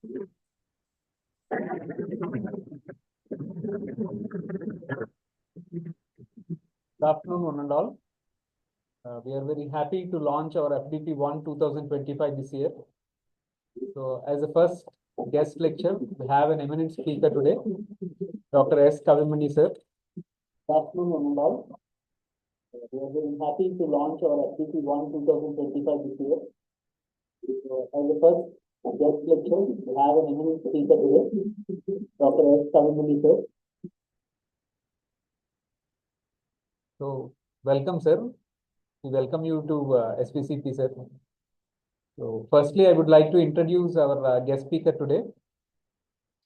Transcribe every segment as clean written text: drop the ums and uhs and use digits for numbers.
Good afternoon, one and all. We are very happy to launch our FDP 1 2025 this year. So, as a first guest lecture, we have an eminent speaker today, Dr. S. Kavimani sir. Good afternoon, one and all. We are very happy to launch our FDP 1 2025 this year. So, as a first guest lecture, we have an eminent speaker today, Dr. S. Kavimani sir. So, welcome, sir. We welcome you to SPCP, sir. So, firstly, I would like to introduce our guest speaker today.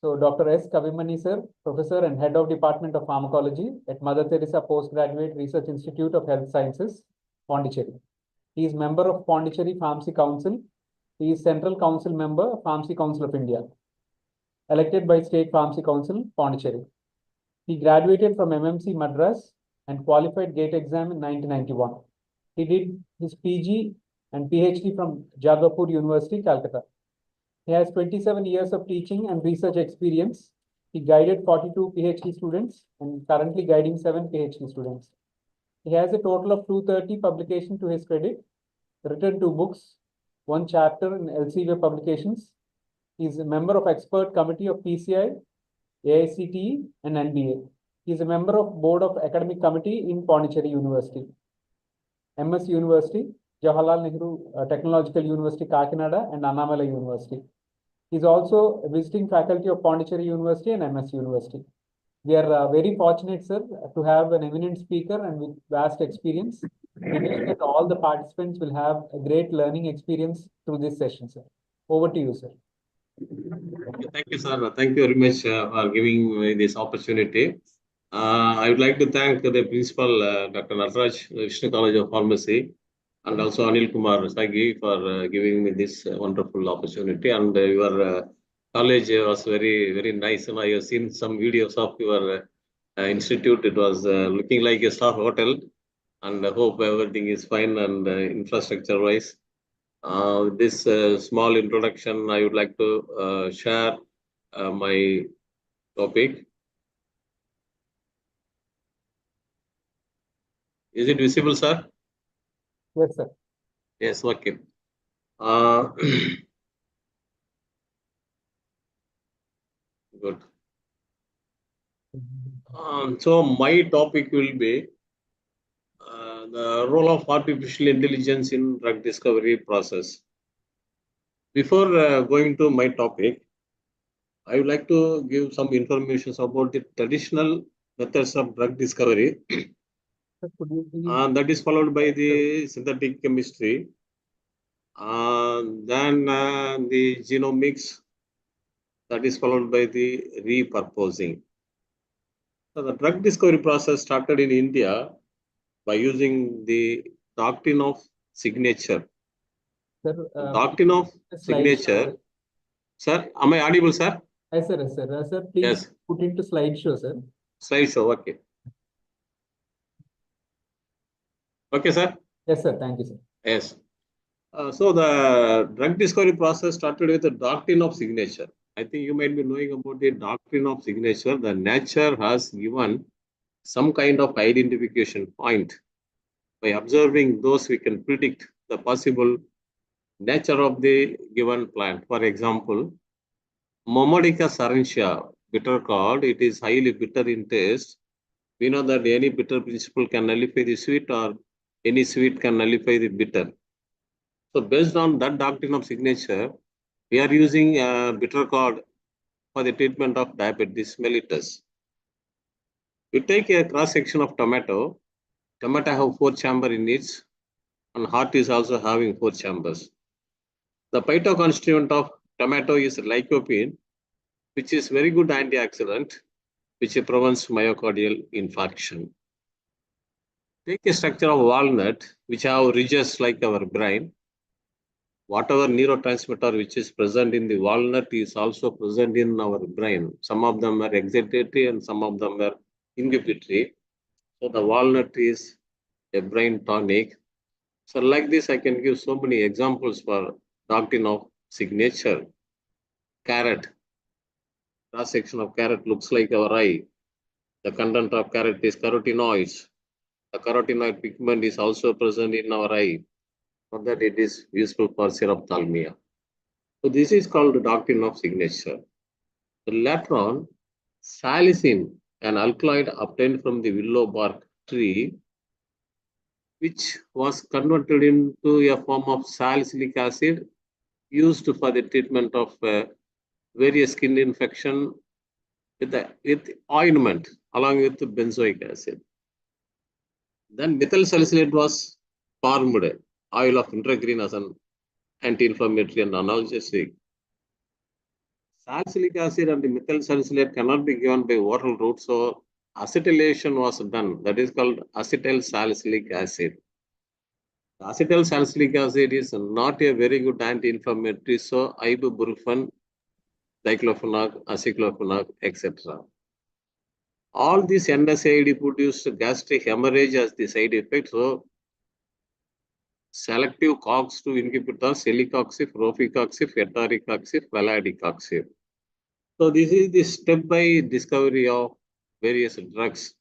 So, Dr. S. Kavimani, sir, Professor and Head of Department of Pharmacology at Mother Teresa Postgraduate Research Institute of Health Sciences, Pondicherry. He is member of Pondicherry Pharmacy Council. He is Central Council member, Pharmacy Council of India, elected by State Pharmacy Council, Pondicherry. He graduated from MMC Madras and qualified GATE exam in 1991. He did his PG and PhD from Jadavpur University, Calcutta. He has 27 years of teaching and research experience. He guided 42 PhD students and currently guiding 7 PhD students. He has a total of 230 publications to his credit, written 2 books, 1 chapter in LCV publications. He is a member of expert committee of PCI, AICTE and NBA. He is a member of board of academic committee in Pondicherry University, MS University, Jawaharlal Nehru Technological University, Kakinada and Annamala University. He is also a visiting faculty of Pondicherry University and MS University. We are very fortunate, sir, to have an eminent speaker and with vast experience. We wish that all the participants will have a great learning experience through this session, sir. Over to you, sir. Thank you, sir. Thank you very much for giving me this opportunity. I would like to thank the principal, Dr. Nataraj, Vishnu College of Pharmacy, and also Anil Kumar Sagi for giving me this wonderful opportunity. And your college was very, very nice. And I have seen some videos of your institute. It was looking like a star hotel. And I hope everything is fine and infrastructure-wise. With this small introduction, I would like to share my topic. Is it visible, sir? Yes, sir. Yes, okay. Good. So my topic will be the role of artificial intelligence in drug discovery process. Before going to my topic, I would like to give some information about the traditional methods of drug discovery. That is followed by the synthetic chemistry, then the genomics, that is followed by the repurposing. So the drug discovery process started in India by using the doctrine of signature. Sir, doctrine of signature. Sir, am I audible, sir? Yes, sir. Yes, sir. Sir, please put into slideshow, sir. Slideshow, okay. Okay, sir? Yes, sir. Thank you, sir. Yes. So the drug discovery process started with the doctrine of signature. I think you might be knowing about the doctrine of signature. The nature has given some kind of identification point. By observing those, we can predict the possible nature of the given plant. For example, Momodica sarantia, bitter gourd, it is highly bitter in taste. We know that any bitter principle can nullify the sweet, or any sweet can nullify the bitter. So based on that doctrine of signature, we are using bitter gourd for the treatment of diabetes mellitus. We take a cross section of tomato. Tomato have 4 chambers in it, and heart is also having 4 chambers. The phytoconstituent of tomato is lycopene, which is very good antioxidant, which prevents myocardial infarction. Take a structure of walnut, which have ridges like our brain. Whatever neurotransmitter which is present in the walnut is also present in our brain. Some of them are excitatory and some of them are inhibitory. So the walnut is a brain tonic. So like this, I can give so many examples for doctrine of signature. carrot. Cross section of carrot looks like our eye. The content of carrot is carotenoids. The carotenoid pigment is also present in our eye. For that, it is useful for serophthalmia. So this is called the doctrine of signature. Later on, salicin, an alkaloid obtained from the willow bark tree, which was converted into a form of salicylic acid used for the treatment of various skin infection with ointment along with benzoic acid. Then methyl salicylate was formed, oil of integrin as an anti-inflammatory and analgesic. Salicylic acid and the methyl salicylate cannot be given by oral route, so acetylation was done. That is called acetyl salicylic acid. Acetyl salicylic acid is not a very good anti-inflammatory, so ibuprofen, diclofenac, aceclofenac, etc. All these NSAID produced gastric hemorrhage as the side effect. So, selective COX-2 inhibitors, celecoxib, rofecoxib, etaricoxib, valadicoxib. So, this is the step-by discovery of various drugs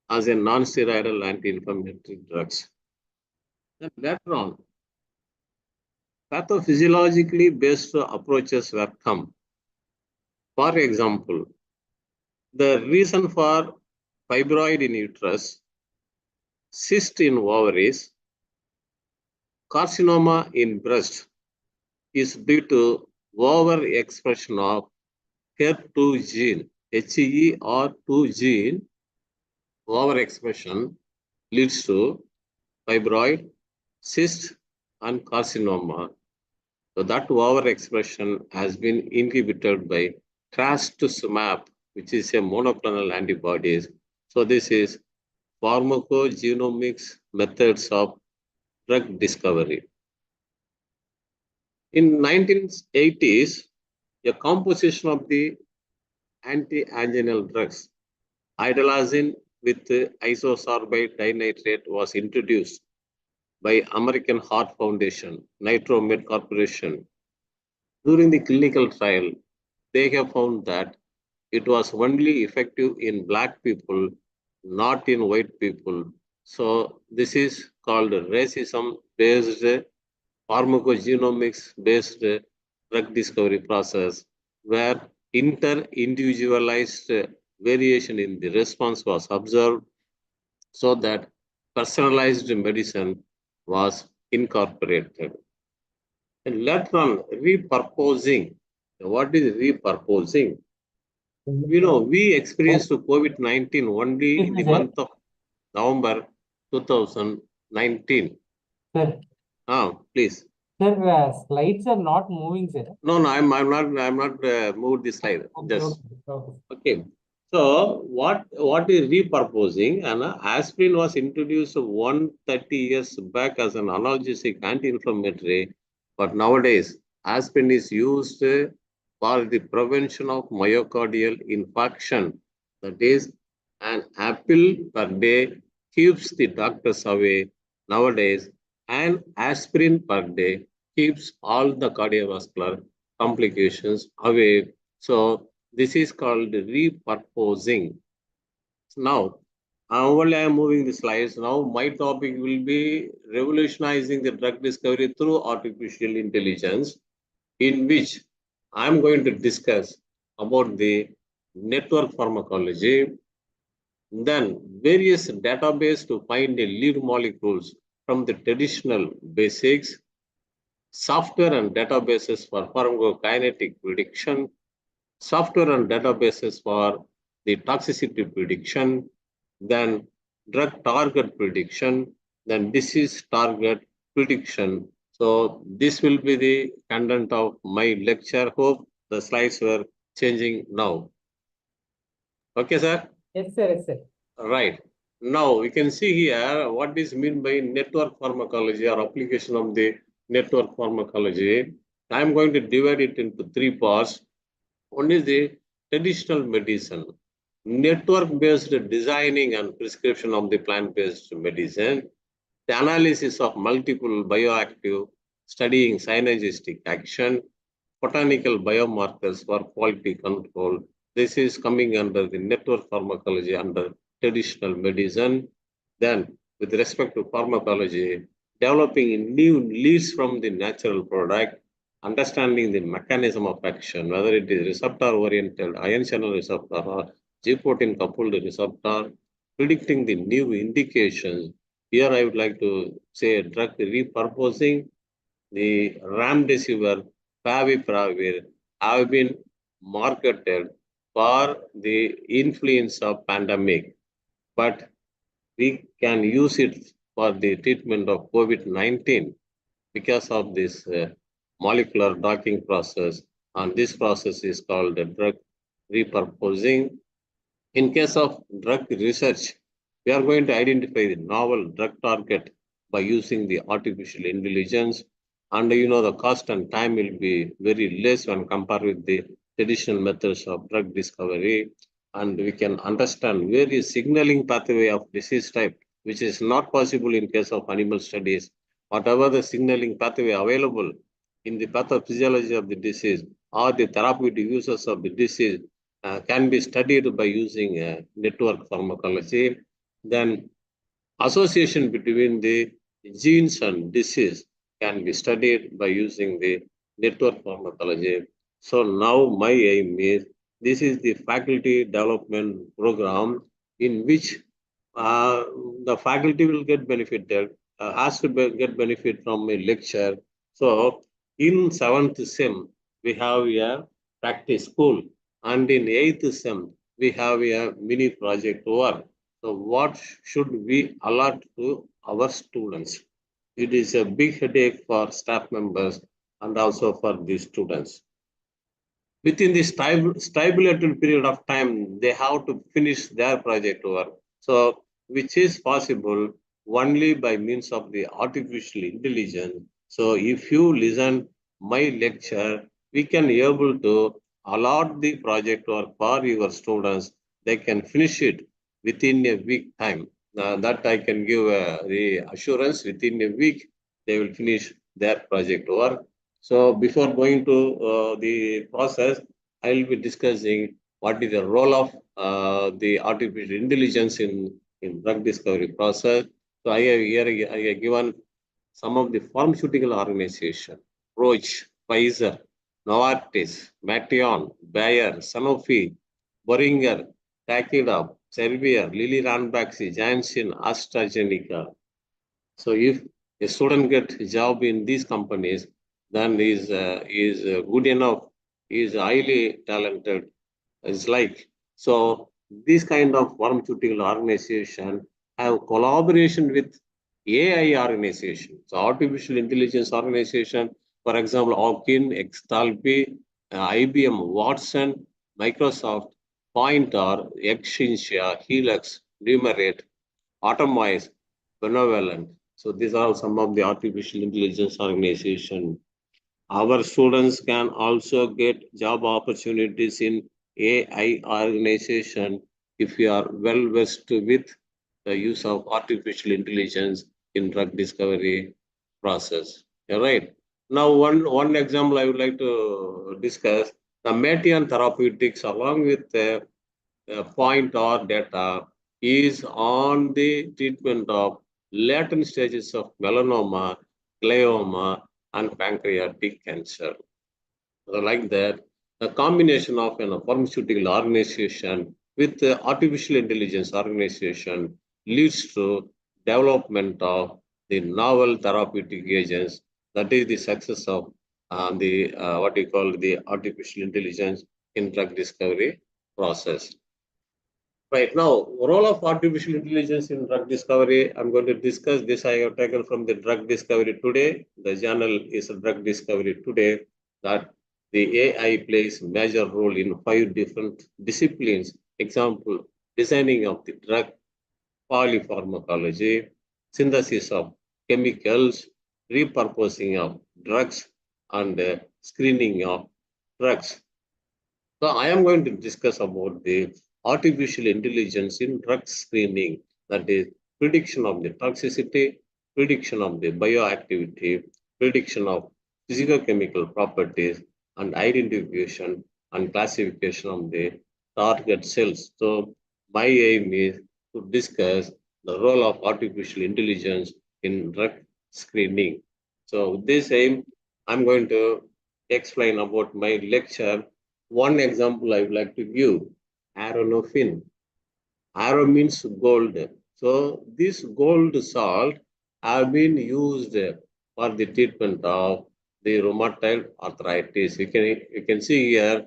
as a non-steroidal anti-inflammatory drugs. Then later on, pathophysiologically based approaches were come. For example, the reason for fibroid in uterus, cyst in ovaries, carcinoma in breast is due to overexpression of HER2 gene, HER2 gene overexpression leads to fibroid, cyst, and carcinoma. So that overexpression has been inhibited by trastuzumab, which is a monoclonal antibodies. So this is pharmacogenomics methods of drug discovery. In 1980s, a composition of the anti-anginal drugs, idolazine with isosorbide dinitrate was introduced by American Heart Foundation, Nitromed Corporation. During the clinical trial, they have found that it was only effective in black people, not in white people. So this is called racism-based, pharmacogenomics-based drug discovery process, where inter-individualized variation in the response was observed, so that personalized medicine was incorporated. And later on, repurposing. What is repurposing? We experienced COVID-19 only in the month of November 2019. Sir, Please. sir, slides are not moving, sir. No, I'm not moved the slide. Just okay. So what is repurposing? And aspirin was introduced 130 years back as an analgesic anti-inflammatory, but nowadays aspirin is used for the prevention of myocardial infarction. That is, an apple per day keeps the doctors away. Nowadays, an aspirin per day keeps all the cardiovascular complications away. So this is called repurposing. Now, only I am moving the slides. Now, my topic will be revolutionizing the drug discovery through artificial intelligence, in which I am going to discuss about the network pharmacology, then various database to find the lead molecules from the traditional basics, software and databases for pharmacokinetic prediction, software and databases for the toxicity prediction, then drug target prediction, then disease target prediction. So this will be the content of my lecture. Hope the slides were changing now. Okay, sir? Yes, sir. Yes, sir. Right. Now we can see here what is meant by network pharmacology or application of the network pharmacology. I am going to divide it into three parts. One is the traditional medicine, network-based designing and prescription of the plant-based medicine, the analysis of multiple bioactive, studying synergistic action, botanical biomarkers for quality control. This is coming under the network pharmacology under traditional medicine. Then, with respect to pharmacology, developing new leads from the natural product, understanding the mechanism of action, whether it is receptor-oriented ion channel receptor or G protein coupled receptor, predicting the new indications. Here I would like to say drug repurposing. The remdesivir, favipiravir have been marketed for the influenza pandemic, but we can use it for the treatment of COVID-19 because of this molecular docking process. And this process is called the drug repurposing. In case of drug research, we are going to identify the novel drug target by using the artificial intelligence. And the cost and time will be very less when compared with the traditional methods of drug discovery. And we can understand various signaling pathway of disease type, which is not possible in case of animal studies. Whatever the signaling pathway available in the pathophysiology of the disease or the therapeutic uses of the disease can be studied by using network pharmacology. Then association between the genes and disease can be studied by using the network pharmacology. So now my aim is, this is the faculty development program in which uh, the faculty will get benefited, has to get benefit from a lecture. So in 7th sem, we have a practice school, and in 8th sem, we have a mini project work. So what should we allot to our students? It is a big headache for staff members and also for the students. Within this stipulated period of time, they have to finish their project work. So, which is possible only by means of the artificial intelligence. So, if you listen my lecture, we can able to allot the project work for your students. They can finish it within a week time. That I can give the assurance within a week they will finish their project work. So before going to the process, I will be discussing what is the role of the artificial intelligence in drug discovery process. So I have given some of the pharmaceutical organization, Roche, Pfizer, Novartis, Mation, Bayer, Sanofi, Boehringer, Takeda, Servier, Lilly Ranbaxy, Janssen, AstraZeneca. So if a student get a job in these companies, then is good enough, is highly talented. Is like so. This kind of pharmaceutical organization have collaboration with AI organization. So artificial intelligence organization, for example, Orkin, Extalpi, IBM, Watson, Microsoft, Pointer, Exscientia, Helix, Numerate, Atomize, Benevolent. So these are some of the artificial intelligence organization. Our students can also get job opportunities in AI organization if you are well versed with the use of artificial intelligence in drug discovery process. All right. Now, one example I would like to discuss the Mation Therapeutics along with the point or data is on the treatment of latent stages of melanoma, glioma, and pancreatic cancer. So like that, the combination of a pharmaceutical organization with the artificial intelligence organization leads to development of the novel therapeutic agents. That is the success of the what you call the artificial intelligence in drug discovery process. Right now, role of artificial intelligence in drug discovery. I'm going to discuss this. I have taken from the drug discovery today. The journal is drug discovery today. That the AI plays major role in 5 different disciplines. Example: designing of the drug, polypharmacology, synthesis of chemicals, repurposing of drugs, and screening of drugs. So I am going to discuss about the artificial intelligence in drug screening, that is prediction of the toxicity, prediction of the bioactivity, prediction of physicochemical properties, and identification and classification of the target cells. So my aim is to discuss the role of artificial intelligence in drug screening. So with this aim, I'm going to explain about my lecture. One example I would like to give, aronofin. Arrow means gold. So this gold salt have been used for the treatment of the rheumatoid arthritis. You can see here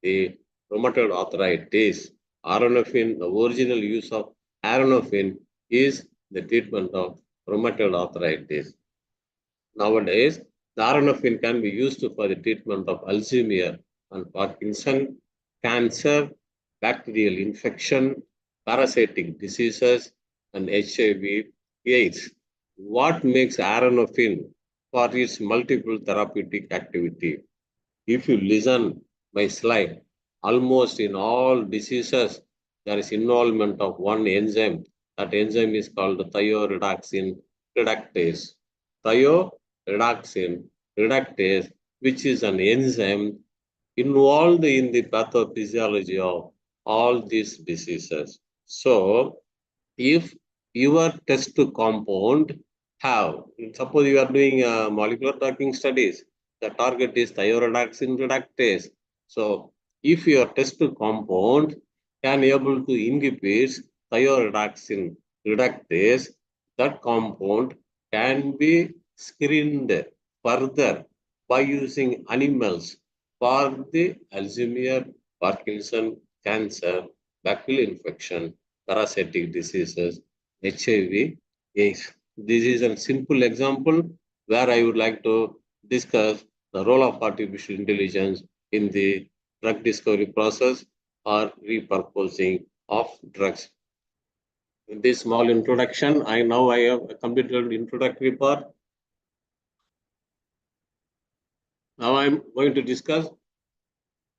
the rheumatoid arthritis. Aronofin, the original use of aronofin is the treatment of rheumatoid arthritis. Nowadays, the RNFin can be used for the treatment of Alzheimer and Parkinson, cancer, bacterial infection, parasitic diseases, and HIV/AIDS. What makes RNFin for its multiple therapeutic activity? If you listen my slide, almost in all diseases, there is involvement of one enzyme. That enzyme is called thioredoxin reductase. Thioredoxin reductase, which is an enzyme involved in the pathophysiology of all these diseases. So, if your test compound have, suppose you are doing molecular tracking studies, the target is thioredoxin reductase. So if your test compound can able to inhibit thioredoxin reductase, that compound can be screened further by using animals for the Alzheimer, Parkinson, cancer, bacterial infection, parasitic diseases, HIV, AIDS. This is a simple example where I would like to discuss the role of artificial intelligence in the drug discovery process or repurposing of drugs. In this small introduction, I have completed introductory part. Now I'm going to discuss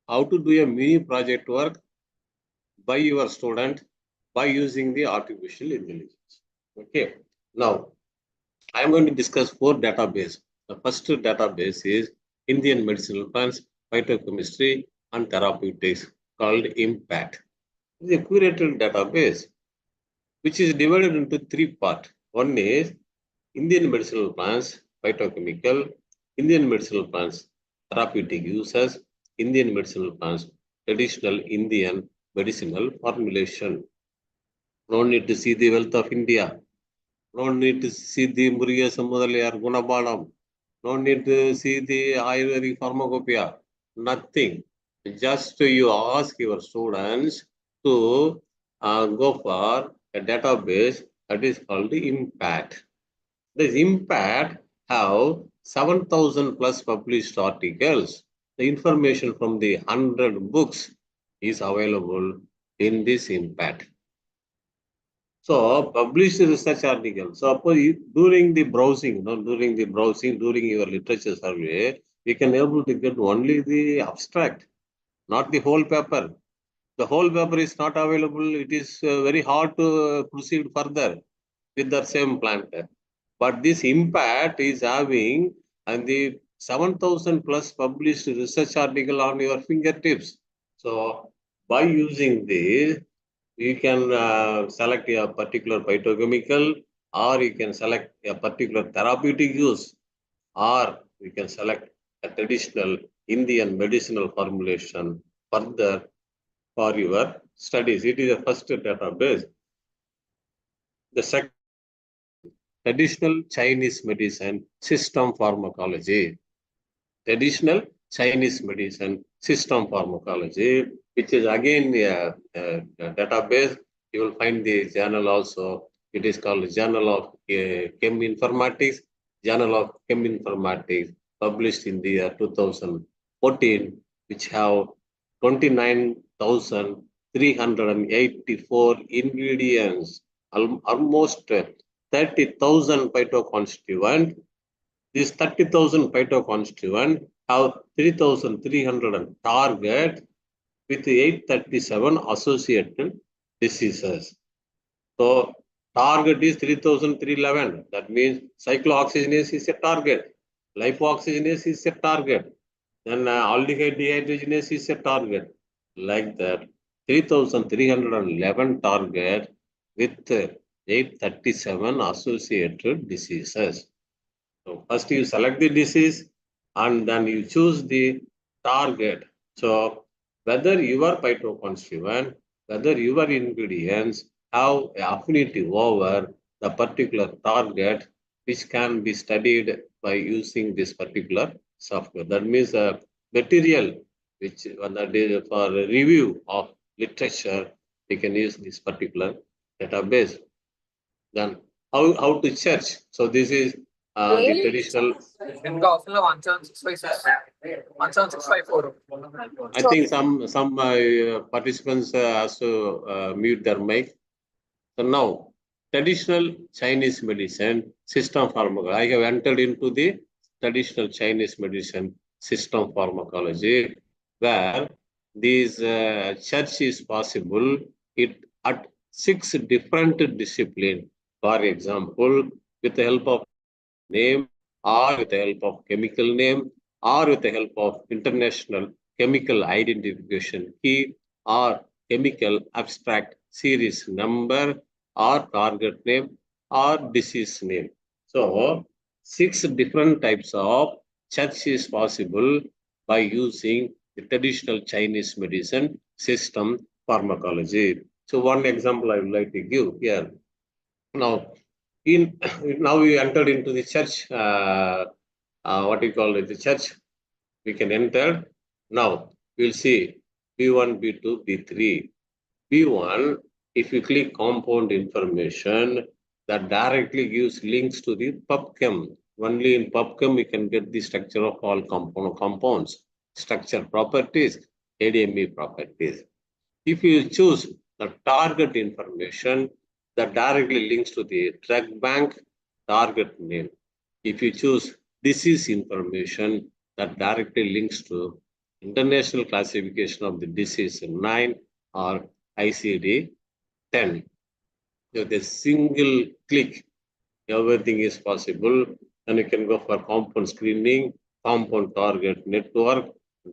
how to do a mini project work by your student by using the artificial intelligence. Okay. Now, I am going to discuss 4 databases. The first database is Indian Medicinal Plants, Phytochemistry and Therapeutics called IMPACT. It is a curated database which is divided into 3 parts. One is Indian Medicinal Plants, Phytochemical, Indian Medicinal Plants, Therapeutic Uses, Indian Medicinal Plants, Traditional Indian Medicinal Formulation. No need to see the wealth of India. No need to see the Muriya Samudalaya Gunabalam. No need to see the Ayurvedic pharmacopoeia. Nothing. Just you ask your students to go for a database that is called the IMPACT. This IMPACT have 7,000 plus published articles. The information from the 100 books is available in this IMPACT. So published research article. So during the browsing, during your literature survey, we can able to get only the abstract, not the whole paper. The whole paper is not available. It is very hard to proceed further with the same plant. But this IMPACT is having and the 7,000 plus published research article on your fingertips. So by using this, you can select a particular phytochemical, or you can select a particular therapeutic use, or you can select a traditional Indian medicinal formulation further for your studies. It is a first database. The second, traditional Chinese medicine system pharmacology. Traditional Chinese medicine system pharmacology, which is again a database. You will find the journal also. It is called Journal of Chem Informatics, Journal of Chem Informatics, published in the year 2014, which have 29,384 ingredients, almost 30,000 phytoconstituent. These 30,000 phytoconstituent have 3,300 target with 837 associated diseases. So target is 3,311. That means cyclooxygenase is a target. Lipooxygenase is a target. Then aldehyde dehydrogenase is a target. Like that, 3,311 target with 837 associated diseases. So first you select the disease and then you choose the target. So whether your phytoconstituent, whether your ingredients have affinity over the particular target, which can be studied by using this particular software. That means a material which that is for review of literature, we can use this particular database. Then how to search? So this is the traditional. ఇంకా అవసరం 17656 17654. I think some participants also mute their mic. So now, traditional Chinese medicine system pharmacology. I have entered into the traditional Chinese medicine system pharmacology, where this search is possible at 6 different disciplines. For example, with the help of name, or with the help of chemical name, or with the help of international chemical identification key, or chemical abstract series number, or target name, or disease name. So 6 different types of search is possible by using the traditional Chinese medicine system pharmacology. So one example I would like to give here. Now, now we entered into the church. What you call it? The church. We can enter. Now we'll see B1, B2, B3. B1, if you click compound information, that directly gives links to the PubChem. Only in PubChem we can get the structure of all compounds, structure properties, ADME properties. If you choose the target information, that directly links to the drug bank target name. If you choose disease information, that directly links to International Classification of the Disease 9 or ICD-10. With a single click, everything is possible, and you can go for compound screening, compound target network,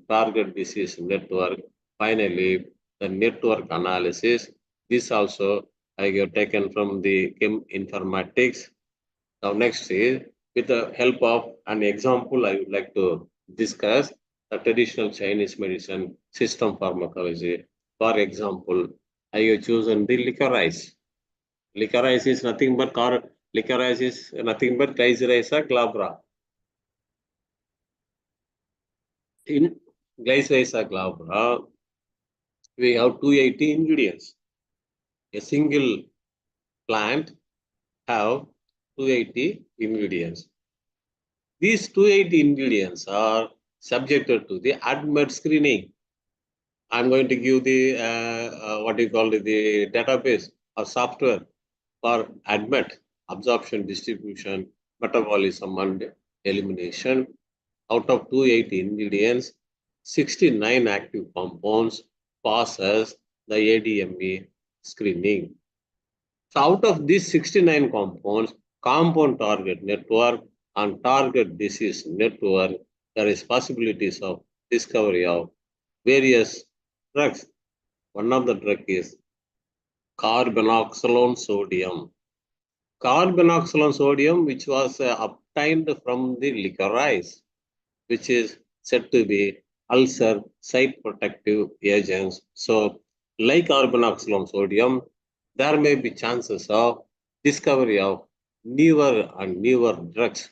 target disease network. Finally, the network analysis. This also I have taken from the chem informatics. Now next is, with the help of an example, I would like to discuss the traditional Chinese medicine system pharmacology. For example, I have chosen the licorice. Licorice is nothing but licorice is nothing but Glycyrrhiza glabra. In Glycyrrhiza glabra, we have 280 ingredients. A single plant have 280 ingredients. These 280 ingredients are subjected to the ADMET screening. I'm going to give the what you call it, the database or software for ADMET, absorption, distribution, metabolism, and elimination. Out of 280 ingredients, 69 active compounds passes the ADME screening. So out of these 69 compounds, compound target network and target disease network, there is possibilities of discovery of various drugs. One of the drug is carbenoxolone sodium. Carbenoxolone sodium, which was obtained from the licorice, which is said to be ulcer site protective agents. So, like carbenoxolone sodium, there may be chances of discovery of newer and newer drugs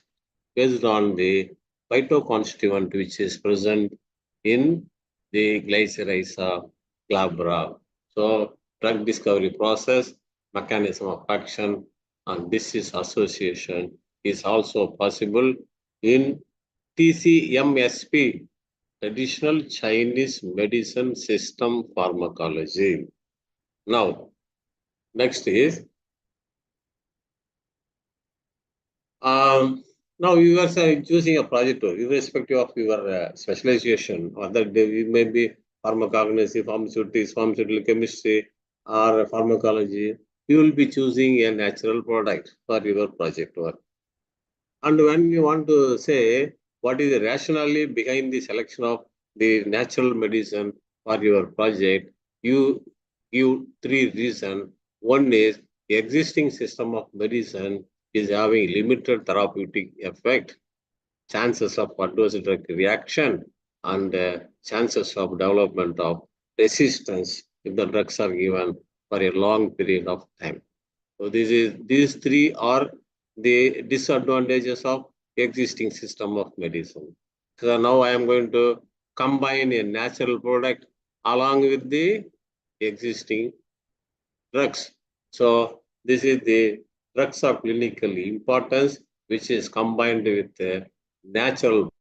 based on the phytoconstituent which is present in the Glycyrrhiza glabra. So, drug discovery process, mechanism of action, and disease association is also possible in TCMSP, traditional Chinese medicine system pharmacology. Now, next is, now you are choosing a project irrespective of your specialization, or that it may be pharmacognosy, pharmaceutics, pharmaceutical chemistry, or pharmacology. You will be choosing a natural product for your project work. And when you want to say what is the rationale behind the selection of the natural medicine for your project? You give three reasons. One is the existing system of medicine is having limited therapeutic effect, chances of adverse drug reaction, and chances of development of resistance if the drugs are given for a long period of time. So these three are the disadvantages of existing system of medicine. So now I am going to combine a natural product along with the existing drugs. So this is the drugs of clinical importance, which is combined with the natural,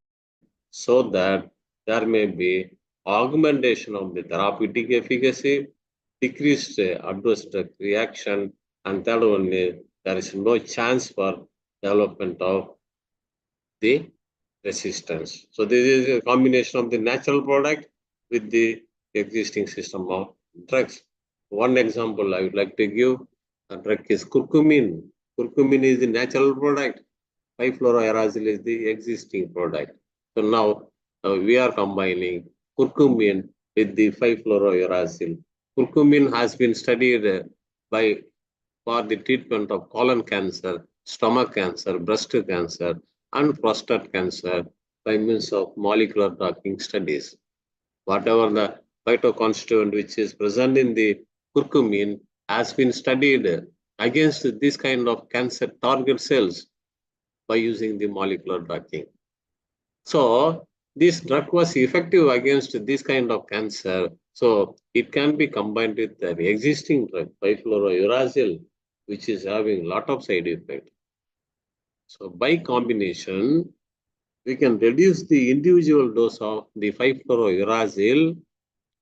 so that there may be augmentation of the therapeutic efficacy, decreased adverse drug reaction, and third one is there is no chance for development of the resistance. So this is a combination of the natural product with the existing system of drugs. One example I would like to give, a drug is curcumin. Curcumin is the natural product. 5-fluorouracil is the existing product. So now we are combining curcumin with the 5-fluorouracil. Curcumin has been studied by for the treatment of colon cancer, stomach cancer, breast cancer, and prostate cancer by means of molecular docking studies. Whatever the phytoconstituent which is present in the curcumin has been studied against this kind of cancer target cells by using the molecular docking. So this drug was effective against this kind of cancer. So it can be combined with the existing drug, 5-fluorouracil, which is having a lot of side effects. So by combination, we can reduce the individual dose of the 5-fluorouracil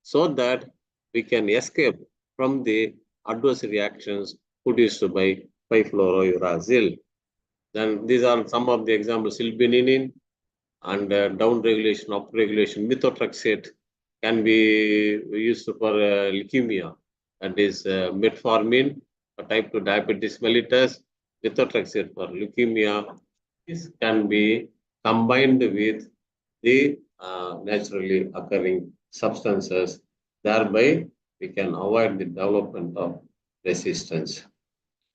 so that we can escape from the adverse reactions produced by 5-fluorouracil. Then these are some of the examples: sildenafil and down regulation, up regulation. Methotrexate can be used for leukemia, and is metformin for type 2 diabetes mellitus. Methotrexate for leukemia. This can be combined with the naturally occurring substances. Thereby, we can avoid the development of resistance.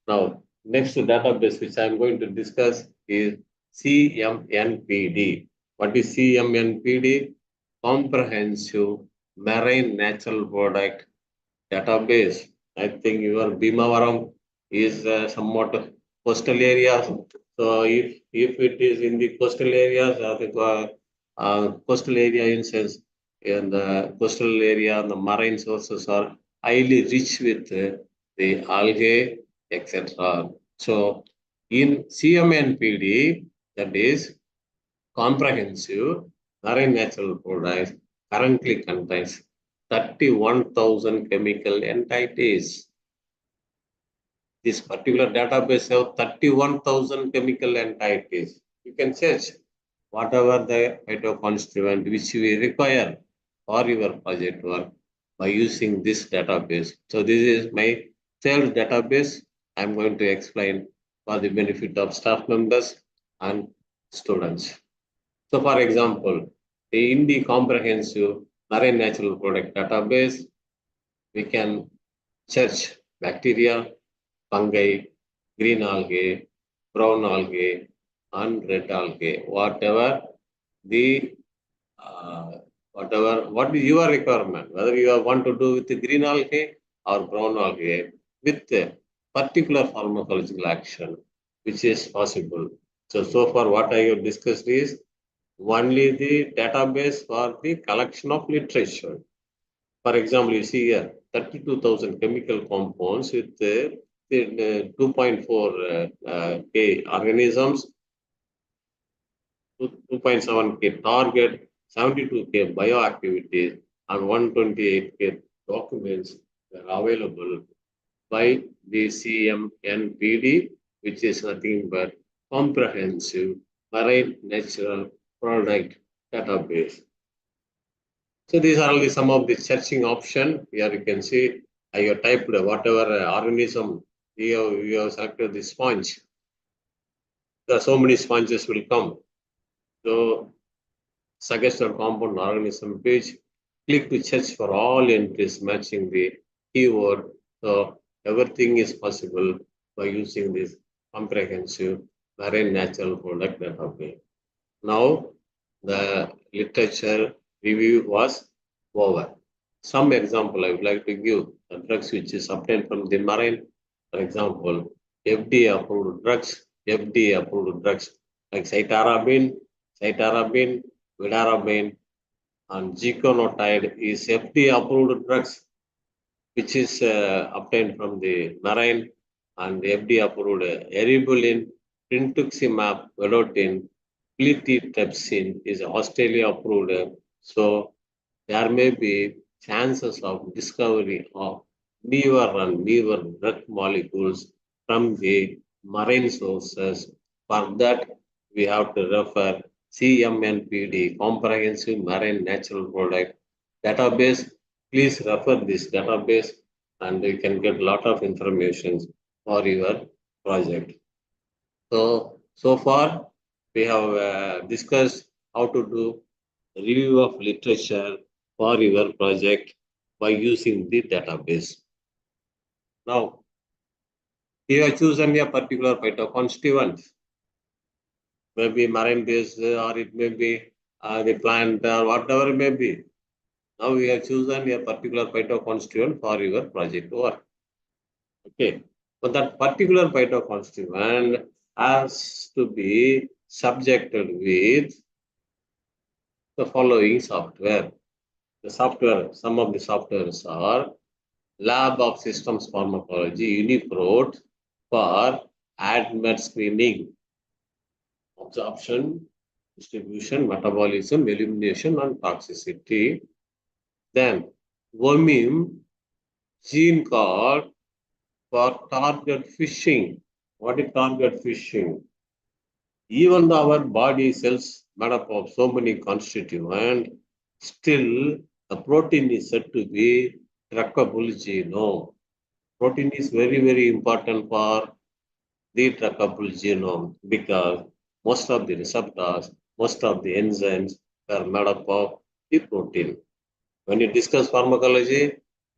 Now, next database which I am going to discuss is CMNPD. What is CMNPD? Comprehensive Marine Natural Product Database. I think your Bhimavaram is somewhat coastal area. So if it is in the coastal areas, I think coastal area in sense, in the coastal area, the marine sources are highly rich with the algae, etc. So in CMNPD, that is comprehensive marine natural products, currently contains 31,000 chemical entities. This particular database have 31,000 chemical entities. You can search whatever the phytoconstituent which we require for your project work by using this database. So this is my third database. I'm going to explain for the benefit of staff members and students. So for example, in the comprehensive marine natural product database, we can search bacteria, fungi, green algae, brown algae, and red algae, whatever the what is your requirement, whether you want to do with the green algae or brown algae with a particular pharmacological action, which is possible. So far what I have discussed is only the database for the collection of literature. For example, you see here 32,000 chemical compounds with 2.4 K organisms, 2.7 K target, 72 K bioactivity, and 128 K documents were available by the CMNPD, which is nothing but comprehensive marine natural product database. So these are only some of the searching option. Here you can see I have typed whatever organism you have selected the sponge. There are so many sponges will come. So suggested compound organism page, click to search for all entries matching the keyword. So everything is possible by using this comprehensive marine natural product database. Now the literature review was over. Some example I would like to give the drugs which is obtained from the marine. For example, FDA approved drugs, FDA approved drugs like cytarabine, vidarabine, and giconotide is FDA approved drugs which is obtained from the marine and FDA approved eribulin, brentuximab vedotin, plitidepsin is Australia approved. So there may be chances of discovery of newer and newer drug molecules from the marine sources. For that, we have to refer CMNPD, Comprehensive Marine Natural Product Database. Please refer this database and you can get a lot of information for your project. So far, we have discussed how to do review of literature for your project by using the database. Now, you have chosen a particular phytoconstituent, maybe marine based or it may be the plant or whatever it may be. Now we have chosen a particular phytoconstituent for your project work. Okay, but that particular phytoconstituent has to be subjected with the following software. The software, some of the softwares are Lab of Systems Pharmacology, UniProt for ADMET screening, absorption, distribution, metabolism, elimination, and toxicity. Then Wormim gene code for target fishing. What is target fishing? Even though our body cells made up of so many constituents, still the protein is said to be trackable genome. Protein is very, very important for the trackable genome because most of the receptors, most of the enzymes are made up of the protein. When you discuss pharmacology,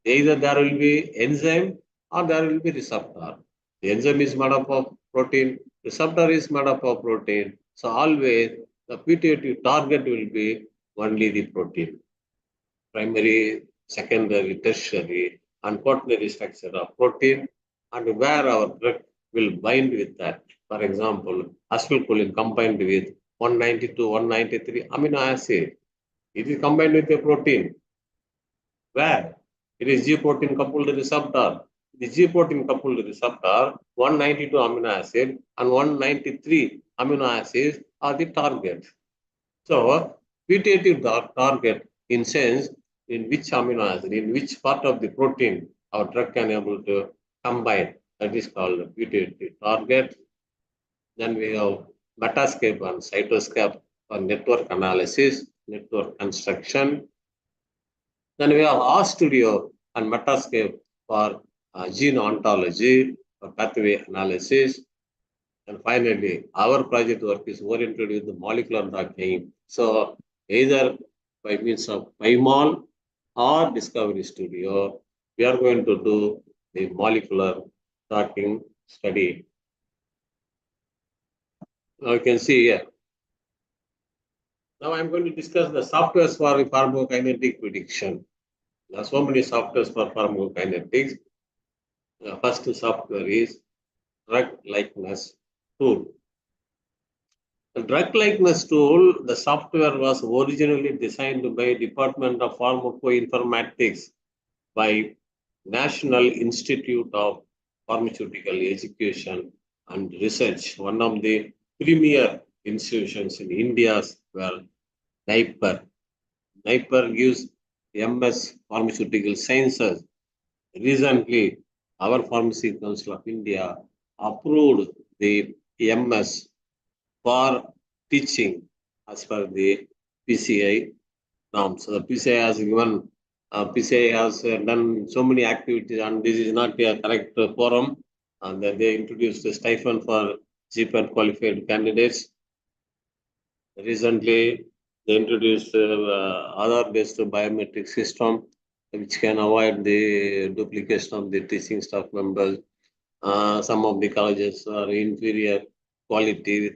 either there will be enzyme or there will be receptor. The enzyme is made up of protein, receptor is made up of protein. So always the putative target will be only the protein. Primary, secondary, tertiary, and quaternary structure of protein and where our drug will bind with that. For example, acetylcholine combined with 192, 193 amino acid. It is combined with a protein. Where? It is G protein coupled receptor. The G protein coupled receptor, 192 amino acid and 193 amino acids are the target. So, putative target in sense in which amino acid, in which part of the protein our drug can able to combine. That is called putative target. Then we have metascape and cytoscape for network analysis, network construction. Then we have RStudio and Metascape for gene ontology, for pathway analysis. And finally, our project work is oriented with the molecular docking. So either by means of PyMol or Discovery Studio, we are going to do the molecular docking study. Now you can see here. Now I'm going to discuss the softwares for the pharmacokinetic prediction. There are so many softwares for pharmacokinetics. The first software is drug likeness tool. The drug likeness tool, the software was originally designed by Department of Pharmacoinformatics by National Institute of Pharmaceutical Education and Research, one of the premier institutions in India were NIPER. NIPER gives MS Pharmaceutical Sciences. Recently, our Pharmacy Council of India approved the MS for teaching as per the PCI norms. So the PCI has given, PCI has done so many activities, and this is not a correct forum. And then they introduced a stipend for GPAT qualified candidates. Recently, they introduced Aadhaar-based biometric system, which can avoid the duplication of the teaching staff members. Some of the colleges are inferior quality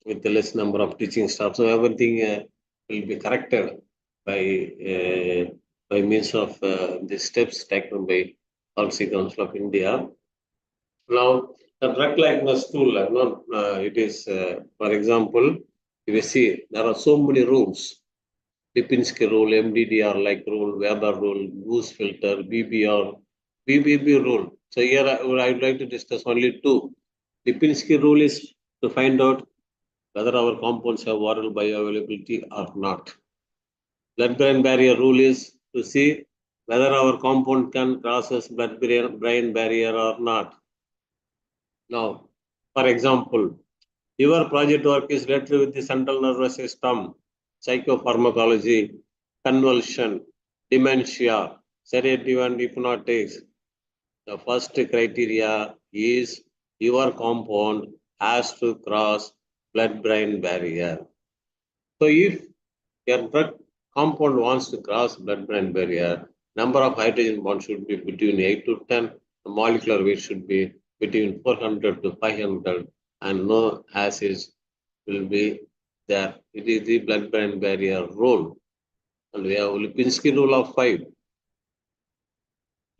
with the less number of teaching staff. So everything will be corrected by means of the steps taken by Policy Council of India. Now, the drug likeness tool, it is, for example, if you see, there are so many rules. Lipinski rule, MDDR like rule, Weber rule, Goose filter, BBR, BBB rule. So here I would like to discuss only two. Lipinski rule is to find out whether our compounds have oral bioavailability or not. Blood-brain barrier rule is to see whether our compound can crosses blood-brain barrier or not. Now, for example, your project work is related with the central nervous system, psychopharmacology, convulsion, dementia, sedative and hypnotics. The first criteria is your compound has to cross blood-brain barrier. So if your drug compound wants to cross blood-brain barrier, number of hydrogen bonds should be between 8 to 10, the molecular weight should be between 400 to 500, and no acids will be there. It is the blood-brain barrier rule. And we have Lipinski rule of 5.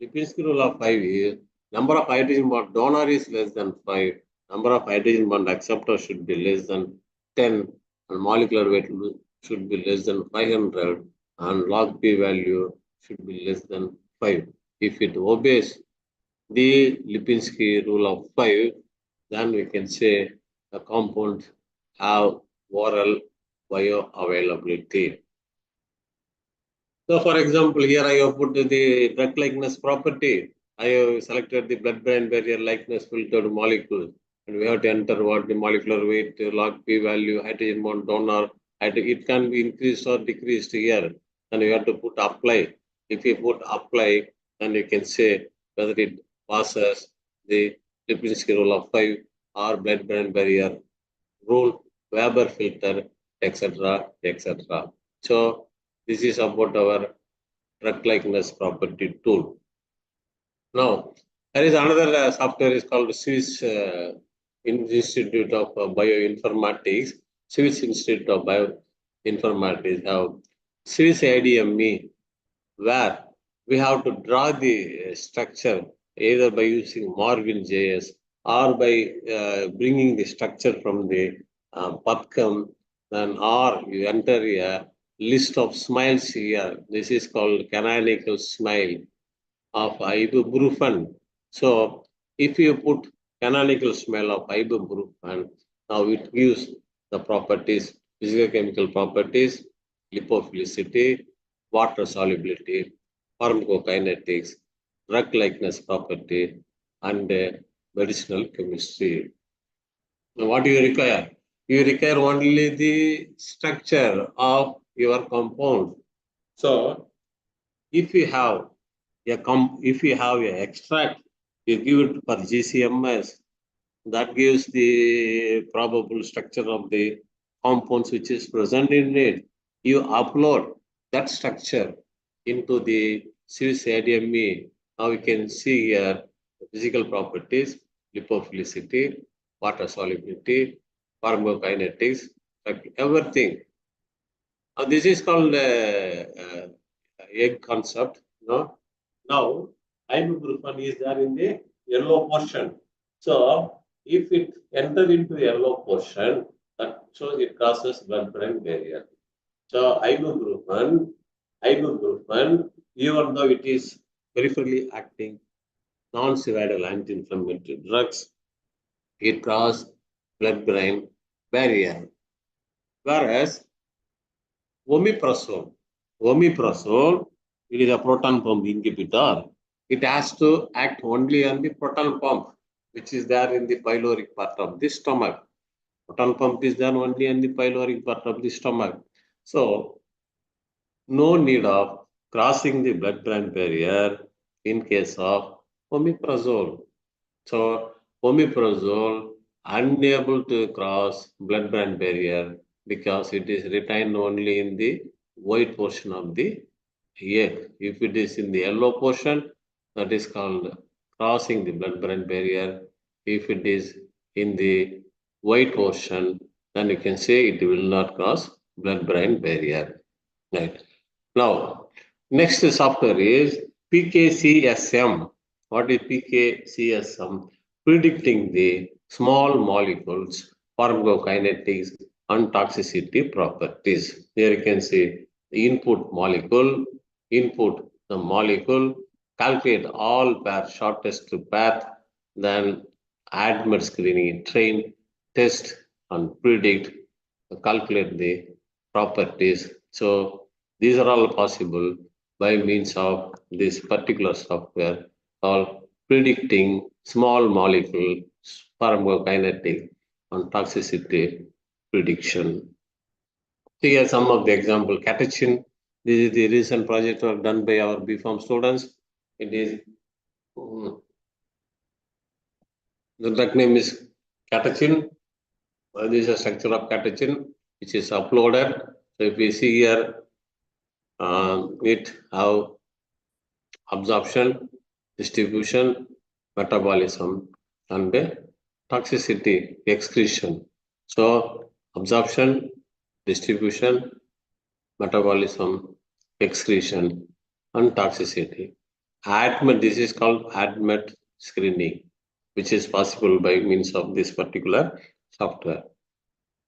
Lipinski rule of 5 is number of hydrogen bond donor is less than 5. Number of hydrogen bond acceptor should be less than 10. And molecular weight should be less than 500. And log P value should be less than 5. If it obeys the Lipinski rule of 5, then we can say the compound have oral bioavailability. So, for example, here I have put the drug likeness property. I have selected the blood-brain barrier likeness filtered molecule, and we have to enter what the molecular weight, log P value, hydrogen bond donor. It can be increased or decreased here, and we have to put apply. If you put apply, then you can say whether it passes the Lipinski rule of 5 or blood-brain barrier rule, Weber filter, etc., etc. So this is about our drug likeness property tool. Now, there is another software is called Swiss Institute of Bioinformatics. Swiss Institute of Bioinformatics have Swiss ADME, where we have to draw the structure either by using Marvin JS or by bringing the structure from the PubChem, then or you enter a list of smiles here. This is called canonical smile of ibuprofen. So if you put canonical smile of ibuprofen, now it gives the properties, physical chemical properties, lipophilicity, water solubility, pharmacokinetics, drug likeness property, and medicinal chemistry. Now, what do you require? You require only the structure of your compound. So, if you have if you have an extract, you give it for GCMS. That gives the probable structure of the compounds which is present in it. You upload that structure into the Swiss ADME. Now you can see here the physical properties, lipophilicity, water solubility, pharmacokinetics, everything. Now this is called egg concept. No? Now, ibuprofen is there in the yellow portion. So, if it enters into yellow portion, that shows it crosses blood-brain barrier. So, ibuprofen, even though it is peripherally acting non-steroidal anti-inflammatory drugs, it crosses blood-brain barrier. Whereas omeprazole, it is a proton pump inhibitor. It has to act only on the proton pump, which is there in the pyloric part of the stomach. Proton pump is there only in the pyloric part of the stomach. So, no need of crossing the blood-brain barrier in case of omeprazole. So, omeprazole unable to cross blood-brain barrier because it is retained only in the white portion of the egg. If it is in the yellow portion, that is called crossing the blood-brain barrier. If it is in the white portion, then you can say it will not cross blood-brain barrier. Right. Now, next software is PKCSM. What is PKCSM? Predicting the small molecules, pharmacokinetics, and toxicity properties. Here you can see the input the molecule, calculate all path, shortest path, then admit screening, train, test, and predict, calculate the properties. So these are all possible by means of this particular software called predicting small molecule pharmacokinetic and toxicity prediction. Here are some of the example. Catechin. This is the recent project work done by our BPharm students. It is the drug name is catechin. This is a structure of catechin which is uploaded. So if we see here, it have absorption, distribution, metabolism, and toxicity, excretion. So absorption, distribution, metabolism, excretion, and toxicity. ADMET, this is called ADMET screening, which is possible by means of this particular software.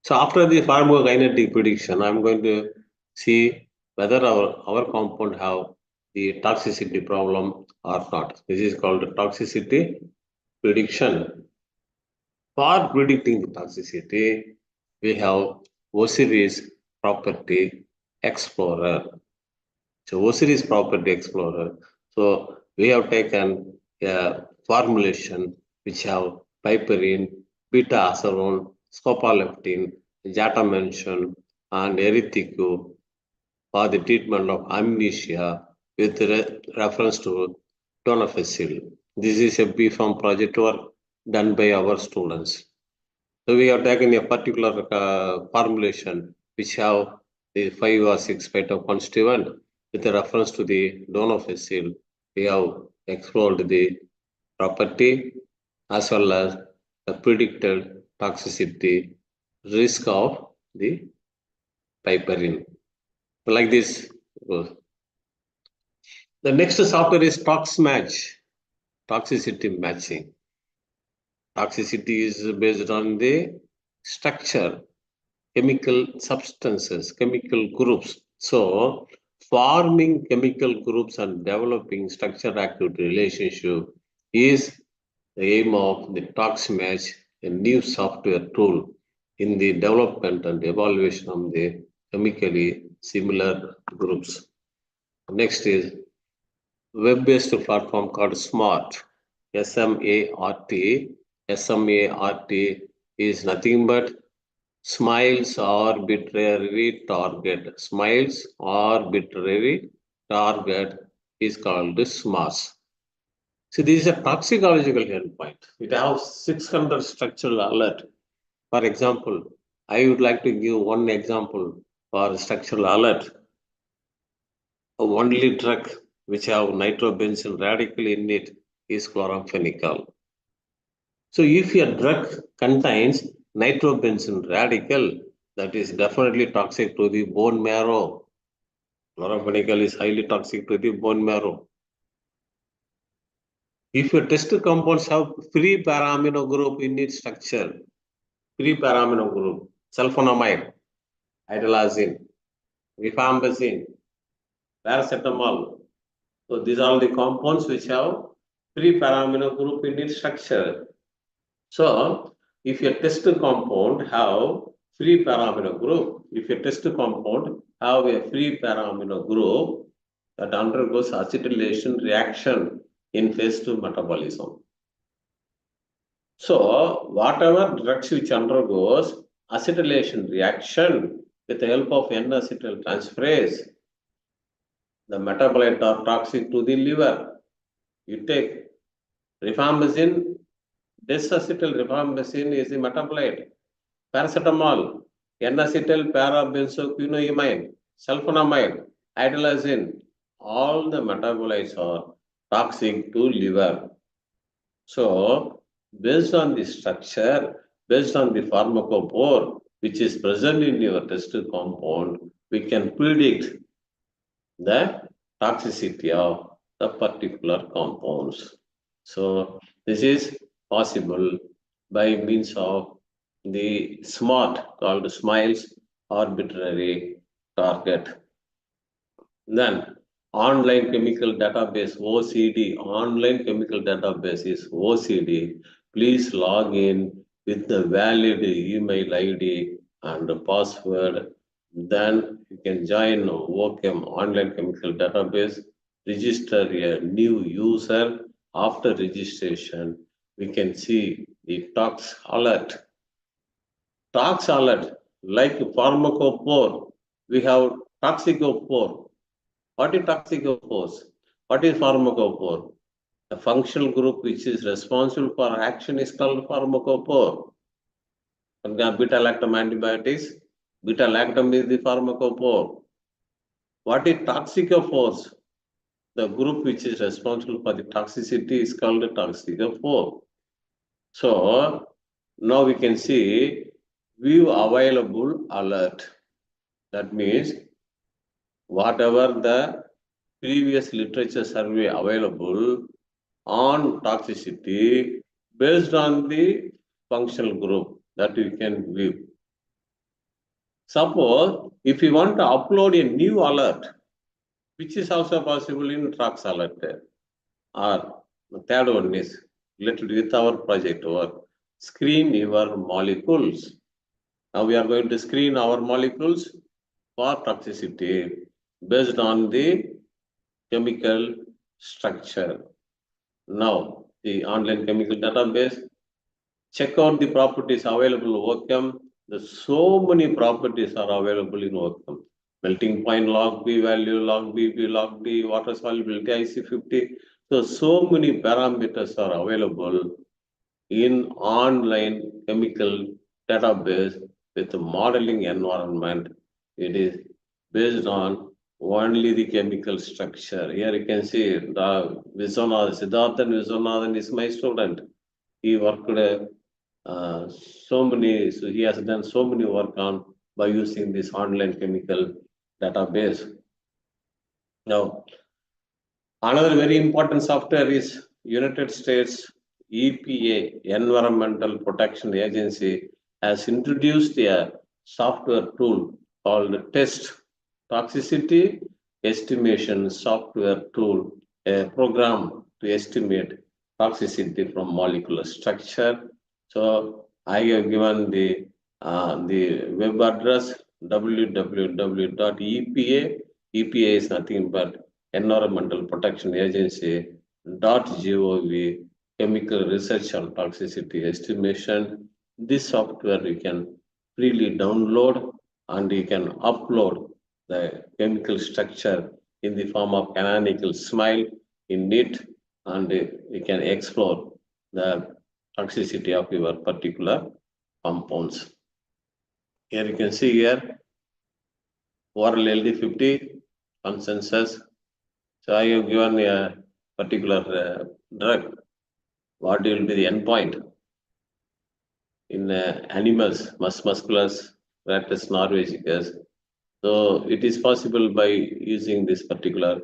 So after the pharmacokinetic prediction, I'm going to see whether our compound have the toxicity problem or not. This is called toxicity prediction. For predicting the toxicity, we have O-series property explorer. So O-series property explorer. So we have taken a formulation which have piperine, beta-acerone, scopolamine, jatamention, and erythritol for the treatment of amnesia with reference to donepezil. This is a BPharm project work done by our students. So we have taken a particular formulation which have the 5 or 6 phytoconstituent with a reference to the donepezil. We have explored the property as well as the predicted toxicity risk of the piperine. Like this. The next software is ToxMatch, toxicity matching. Toxicity is based on the structure, chemical substances, chemical groups. So forming chemical groups and developing structure-activity relationship is the aim of the ToxMatch, a new software tool in the development and evaluation of the chemically similar groups. Next is web-based platform called SMART, S-M-A-R-T. S-M-A-R-T is nothing but Smiles arbitrary target. Smiles arbitrary target is called SMART. So this is a toxicological endpoint. It has 600 structural alert. For example, I would like to give one example for structural alert. Only drug which have nitrobenzene radical in it is chloramphenicol. So if a drug contains nitrobenzene radical, that is definitely toxic to the bone marrow. Chloramphenicol is highly toxic to the bone marrow. If your test compounds have free para-amino group in its structure, free para-amino group, sulfonamide, hydralazine, rifampicin, paracetamol. So these are the compounds which have free para-amino group in its structure. So if your test compound have free para-amino group, if your test compound have a free para-amino group that undergoes acetylation reaction in phase 2 metabolism. So whatever drugs which undergoes acetylation reaction with the help of N-acetyl transferase, the metabolite are toxic to the liver. You take rifampicin, desacetyl rifampicin is the metabolite. Paracetamol, N-acetyl para-benzoquinoamide, sulfonamide, idolazine, all the metabolites are toxic to liver. So, based on the structure, based on the pharmacophore, which is present in your test compound, we can predict the toxicity of the particular compounds. So, this is possible by means of the SMART called SMILES arbitrary target. Then online chemical database OCD, online chemical database is OCD. Please log in with the valid email ID and password. Then you can join OChem online chemical database, register a new user. After registration, we can see the tox alert. Tox alert, like pharmacophore, we have toxicophore. What is toxicophores? What is pharmacophore? The functional group which is responsible for action is called pharmacophore. Beta-lactam antibiotics, beta-lactam is the pharmacophore. What is toxicophores? The group which is responsible for the toxicity is called toxicophore. So now we can see view available alert. That means whatever the previous literature survey available on toxicity based on the functional group that you can view. Suppose if you want to upload a new alert, which is also possible in Tox alert, or the third one is related with our project work, screen your molecules. Now we are going to screen our molecules for toxicity based on the chemical structure. Now, the online chemical database, check out the properties available in OChem. There's so many properties are available in OChem. Melting point log B value, log BB, log D, water solubility, IC50. So many parameters are available in online chemical database with a modeling environment. It is based on only the chemical structure. Here you can see the Siddharthan Viswanathan is my student. He worked so he has done so many work on by using this online chemical database. Now, another very important software is United States EPA, Environmental Protection Agency, has introduced a software tool called Test Toxicity Estimation Software Tool, a program to estimate toxicity from molecular structure. So I have given the web address www.epa. EPA is nothing but Environmental Protection Agency .gov, chemical research on toxicity estimation. This software you can freely download and you can upload the chemical structure in the form of canonical SMILE in it, and you can explore the toxicity of your particular compounds. Here you can see here oral LD50 consensus. So I have given a particular drug. What will be the endpoint in animals, mus musculus, Ratus norvegicus. So it is possible by using this particular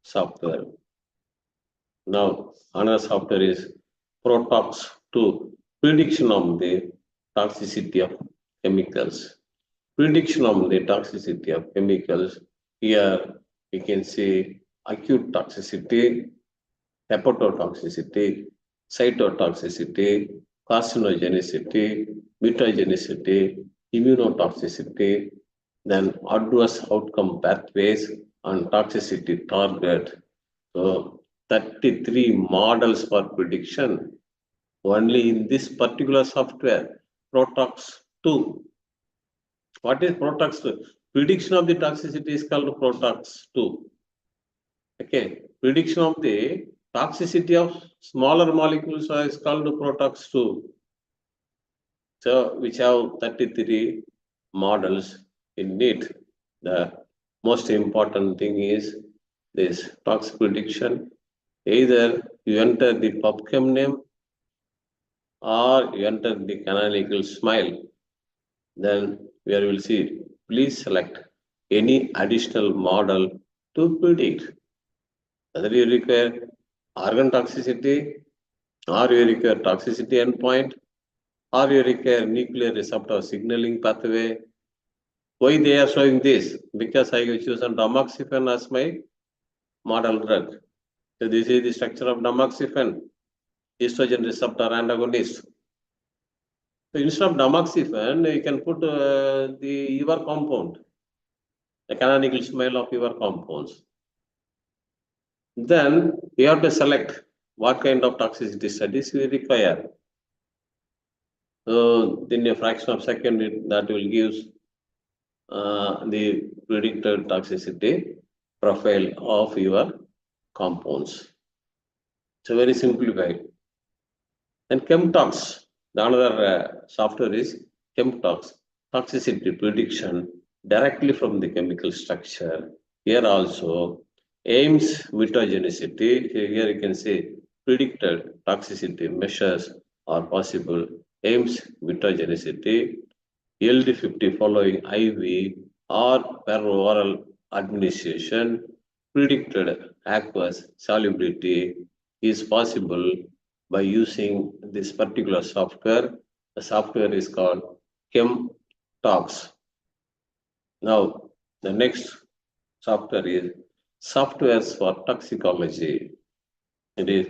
software. Now another software is Protox 2, prediction of the toxicity of chemicals. Prediction of the toxicity of chemicals. Here we can see acute toxicity, hepatotoxicity, cytotoxicity, carcinogenicity, mutagenicity, immunotoxicity, then adverse outcome pathways and toxicity target. So 33 models for prediction only in this particular software, Protox 2. What is Protox 2? Prediction of the toxicity is called Protox 2. Okay, prediction of the toxicity of smaller molecules is called Protox 2. So, which have 33 models in NEET. The most important thing is this tox prediction. Either you enter the PubChem name or you enter the canonical smile. Then where you will see, please select any additional model to predict whether you require organ toxicity or you require toxicity endpoint or you require nuclear receptor signaling pathway. Why they are showing this? Because I have chosen tamoxifen as my model drug. So this is the structure of tamoxifen, estrogen receptor antagonist. So instead of tamoxifen, you can put your compound, the canonical smile of your compounds. Then you have to select what kind of toxicity studies we require. So in a fraction of a second, that will give the predicted toxicity profile of your compounds. So very simplified. And ChemTox, the another software is ChemTox, toxicity prediction directly from the chemical structure. Here also aims mutagenicity. Here you can see predicted toxicity measures are possible. Aims mutagenicity, LD50 following IV or peroral administration, predicted aqueous solubility is possible by using this particular software. The software is called ChemTox. Now, the next software is softwares for toxicology. It is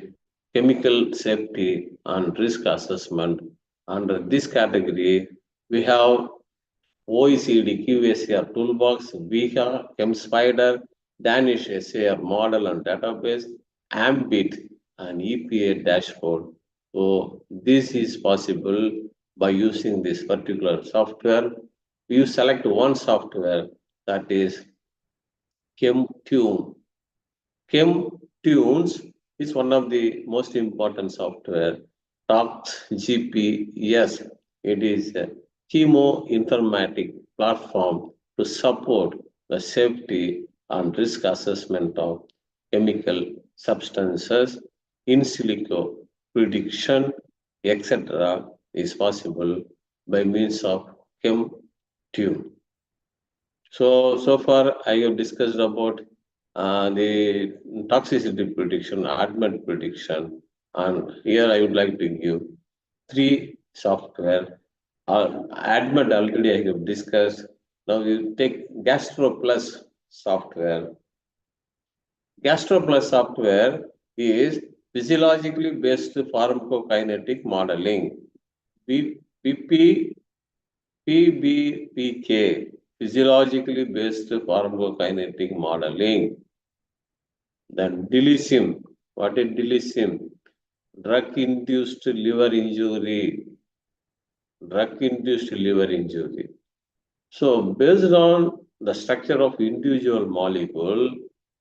chemical safety and risk assessment. Under this category, we have OECD QSAR toolbox, VIHA, ChemSpider, Danish SAR model and database, Ambit, and EPA dashboard. So this is possible by using this particular software. You select one software, that is ChemTune. ChemTunes is one of the most important software. Tox GPS. It is a chemoinformatic platform to support the safety and risk assessment of chemical substances, in silico prediction, etc. is possible by means of ChemTune. So far I have discussed about the toxicity prediction, ADMET prediction, and here I would like to give three software. ADMET already I have discussed. Now you take GastroPlus software. GastroPlus software is physiologically based pharmacokinetic modeling. PBPK, physiologically based pharmacokinetic modeling. Then DILISIM. What is DILISIM? Drug-induced liver injury. Drug-induced liver injury. So based on the structure of individual molecule,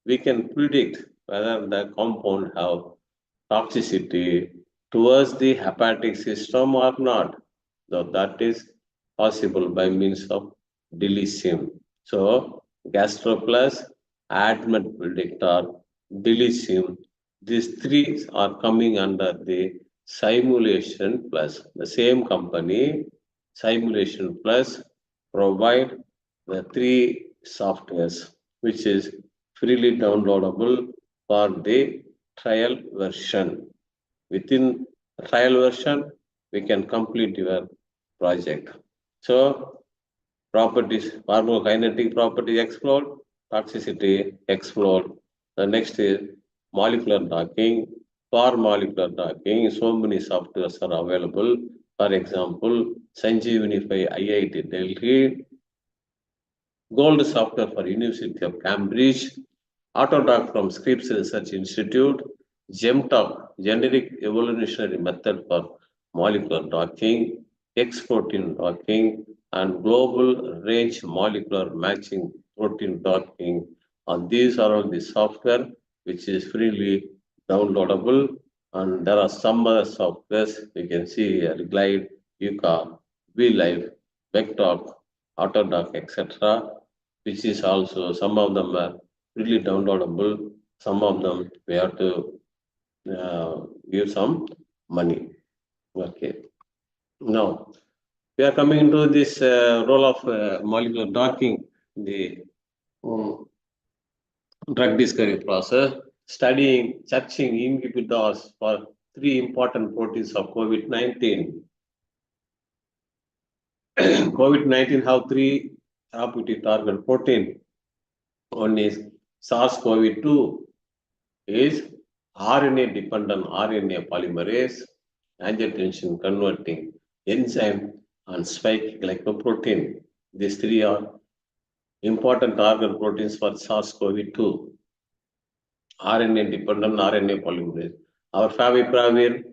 we can predict whether the compound have toxicity towards the hepatic system or not. So that is possible by means of DILISIM. So GastroPlus, ADMET predictor, DILISIM, these three are coming under the Simulation Plus. The same company, Simulation Plus, provide the three softwares, which is freely downloadable for the trial version. Within the trial version, we can complete your project. So properties, pharmacokinetic properties explored, toxicity explored. The next is molecular docking. For molecular docking, so many softwares are available. For example, Sanjeevani by IIT Delhi, Gold software for University of Cambridge, Autodoc from Scripps Research Institute, GemTalk, generic evolutionary method for molecular docking, X-protein docking, and global range molecular matching protein docking. And these are all the software which is freely downloadable. And there are some other softwares you can see here, Glide, Yuka, VLive, Vectalk, Autodoc, etc., which is also, some of them are really downloadable, some of them we have to give some money. Okay. Now, we are coming into this role of molecular docking, the drug discovery process, studying, searching inhibitors for three important proteins of COVID-19. COVID-19 have three therapeutic target protein. One is SARS-CoV-2 is RNA-dependent RNA polymerase, angiotensin converting enzyme, and spike glycoprotein. These three are important target proteins for SARS-CoV-2. RNA-dependent RNA polymerase. Our favipiravir,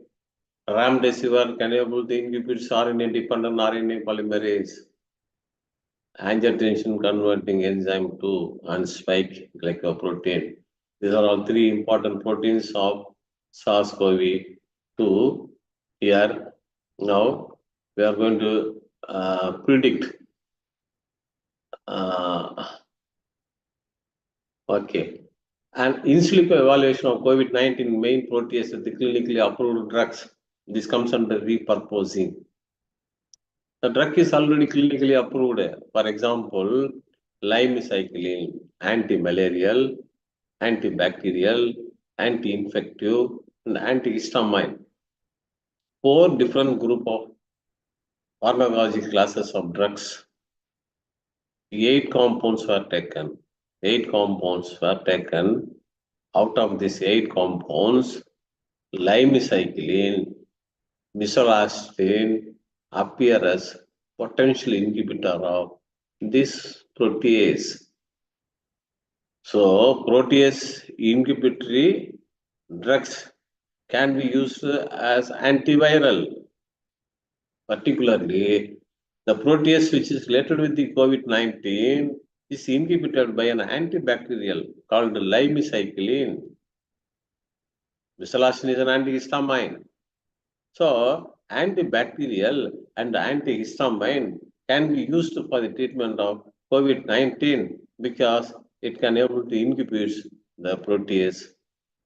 remdesivir can able to inhibit RNA-dependent RNA polymerase, angiotensin converting enzyme 2, and spike glycoprotein. These are all three important proteins of SARS-CoV-2. Here, now we are going to predict. Okay. And in silico evaluation of COVID-19 main protease with the clinically approved drugs. This comes under repurposing. The drug is already clinically approved. For example, limecycline, anti-malarial, antibacterial, anti-infective, and antihistamine. 4 different group of pharmacological classes of drugs. 8 compounds were taken. 8 compounds were taken. Out of these 8 compounds, limecycline, misolastrine appear as potential inhibitor of this protease. So, protease inhibitory drugs can be used as antiviral. Particularly, the protease which is related with the COVID-19 is inhibited by an antibacterial called limecycline. Misolastrine is an antihistamine. So, antibacterial and antihistamine can be used for the treatment of COVID-19 because it can able to inhibit the protease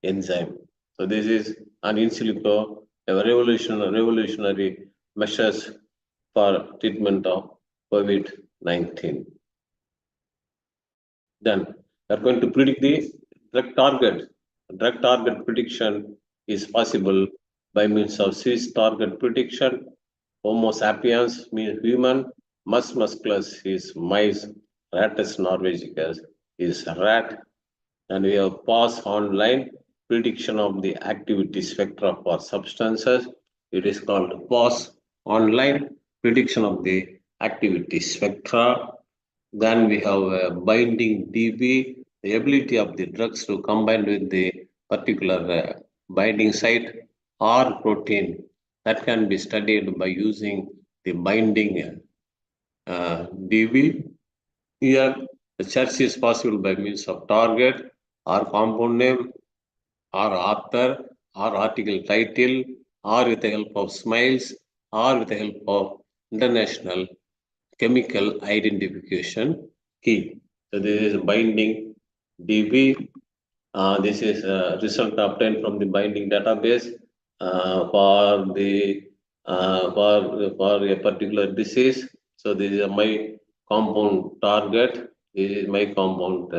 enzyme. So, this is an in silico revolutionary measures for treatment of COVID-19. Then we are going to predict the drug target. Drug target prediction is possible by means of Swiss target prediction. Homo sapiens means human, Mus musculus is mice, Rattus norvegicus is rat, and we have PAS online prediction of the activity spectra for substances. It is called PAS online prediction of the activity spectra. Then we have a binding DB, the ability of the drugs to combine with the particular binding site or protein that can be studied by using the binding DB. Here, the search is possible by means of target or compound name or author or article title or with the help of SMILES or with the help of international chemical identification key. So this is binding DB. This is a result obtained from the binding database for a particular disease. So this is my compound target. This is my compound